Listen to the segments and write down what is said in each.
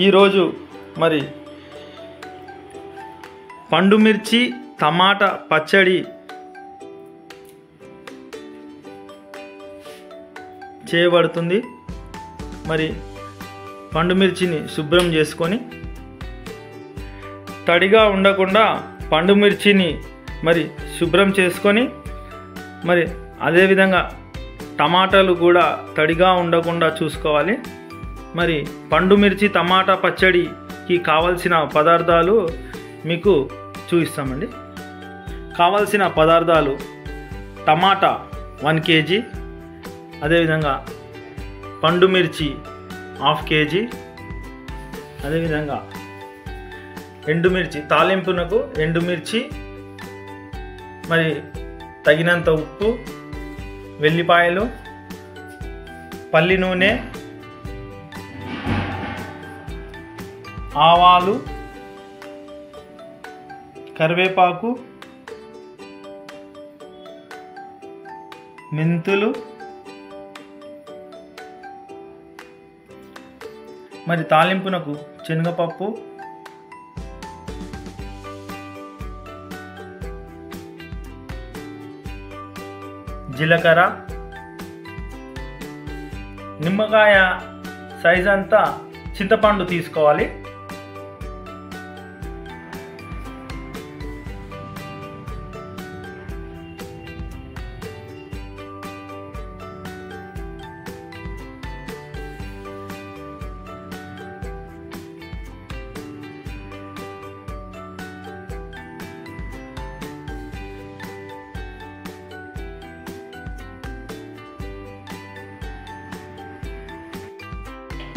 ఈరోజు మరి పండు మిర్చి టమాటా పచ్చడి చేయబడుతుంది. మరి పండు మిర్చిని శుభ్రం చేసుకొని తడిగా ఉండకుండా పండు మిర్చిని మరి శుభ్రం చేసుకొని మరి అదేవిధంగా టమాటాలు కూడా తడిగా ఉండకుండా చూసుకోవాలి. మరి పండు మిర్చి టమాటా పచ్చడికి కావలసిన పదార్థాలు మీకు చూపిస్తామండి. కావలసిన పదార్థాలు టమాటా 1 kg, అదేవిధంగా పండు మిర్చి 1/2 kg, అదేవిధంగా ఎండుమిర్చి తాలింపునకు ఎండుమిర్చి, మరి తగినంత ఉప్పు, వెల్లిపాయలు, పల్లి నూనె, ఆవాలు, కరివేపాకు, మెంతులు, మరి తాలింపునకు శనగపప్పు, జీలకర్ర, నిమ్మకాయ సైజ్ అంతా చింతపండు తీసుకోవాలి.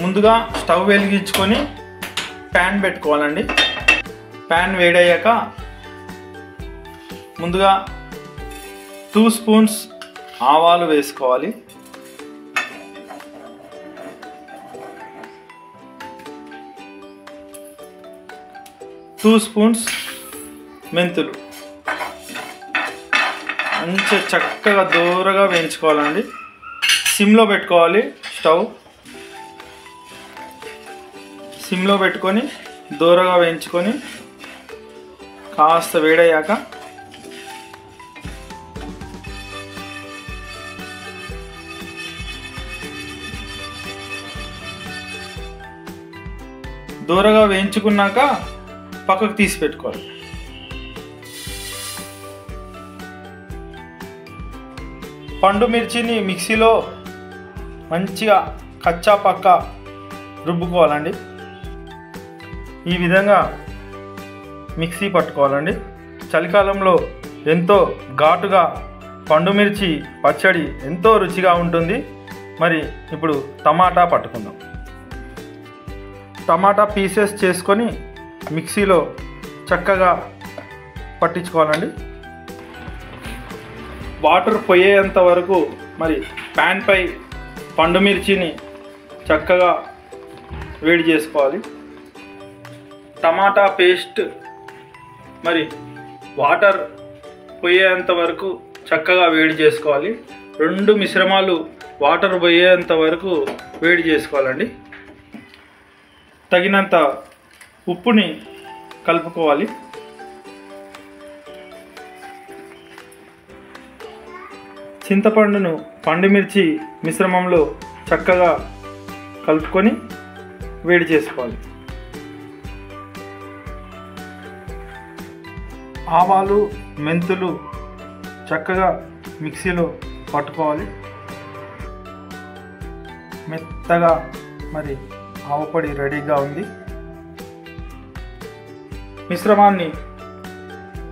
ముందుగా స్టవ్ వెలిగించుకొని ప్యాన్ పెట్టుకోవాలండి. ప్యాన్ వేడయ్యాక ముందుగా 2 స్పూన్స్ ఆవాలు వేసుకోవాలి. టూ స్పూన్స్ మెంతులు మంచిగా చక్కగా దూరగా వేయించుకోవాలండి. సిమ్లో పెట్టుకోవాలి. సిమ్లో పెట్టుకొని దూరగా వేయించుకొని కాస్త వేడయ్యాక దూరగా వేయించుకున్నాక పక్కకు తీసి పెట్టుకోవాలి. పండు మిర్చిని మిక్సీలో మంచిగా కచ్చా పక్కా రుబ్బుకోవాలండి. ఈ విధంగా మిక్సీ పట్టుకోవాలండి. చలికాలంలో ఎంతో ఘాటుగా పండు మిర్చి పచ్చడి ఎంతో రుచిగా ఉంటుంది. మరి ఇప్పుడు టమాటా పట్టుకుందాం. టమాటా పీసెస్ చేసుకొని మిక్సీలో చక్కగా పట్టించుకోవాలండి. వాటర్ పోయేంత వరకు మరి ప్యాన్ పై పండు మిర్చిని చక్కగా వేడి చేసుకోవాలి. టమాటా పేస్ట్ మరి వాటర్ పోయేంత వరకు చక్కగా వేడి చేసుకోవాలి. 2 మిశ్రమాలు వాటర్ పోయేంత వరకు వేడి చేసుకోవాలండి. తగినంత ఉప్పుని కలుపుకోవాలి. చింతపండును పండు మిర్చి మిశ్రమంలో చక్కగా కలుపుకొని వేడి చేసుకోవాలి. ఆవాలు, మెంతులు చక్కగా మిక్సీలో పట్టుకోవాలి. మెత్తగా మరి ఆవపొడి రెడీగా ఉంది. మిశ్రమాన్ని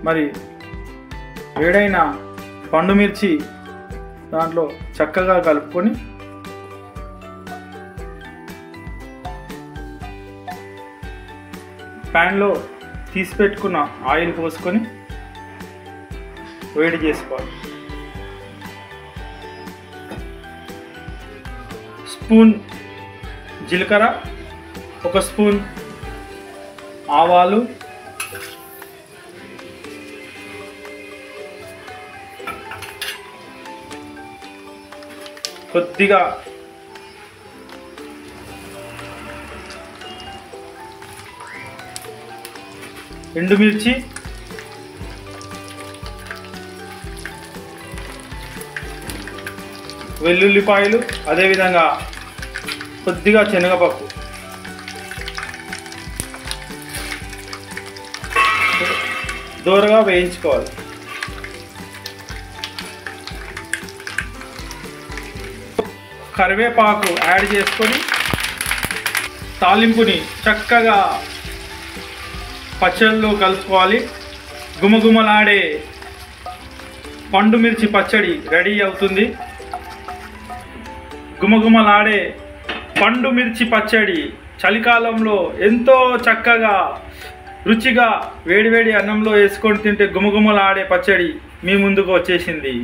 మరి వేడైన పండు మిర్చి దాంట్లో చక్కగా కలుపుకొని ప్యాన్లో తీసి పెట్టుకున్న ఆయిల్ పోసుకొని వేడి చేసుకోవాలి. స్పూన్ జీలకర్ర, 1 స్పూన్ ఆవాలు, కొద్దిగా ఎండుమిర్చి, వెల్లుల్లిపాయలు, అదేవిధంగా కొద్దిగా శనగపప్పు దోరగా వేయించుకోవాలి. కరివేపాకు యాడ్ చేసుకొని తాలింపుని చక్కగా పచ్చడిలో కలుపుకోవాలి. గుమగుమలాడే పండు మిర్చి పచ్చడి రెడీ అవుతుంది. గుమగుమలాడే పండు మిర్చి పచ్చడి చలికాలంలో ఎంతో చక్కగా రుచిగా వేడివేడి అన్నంలో వేసుకొని తింటే గుమగుమలాడే పచ్చడి మీ ముందుకు వచ్చేసింది.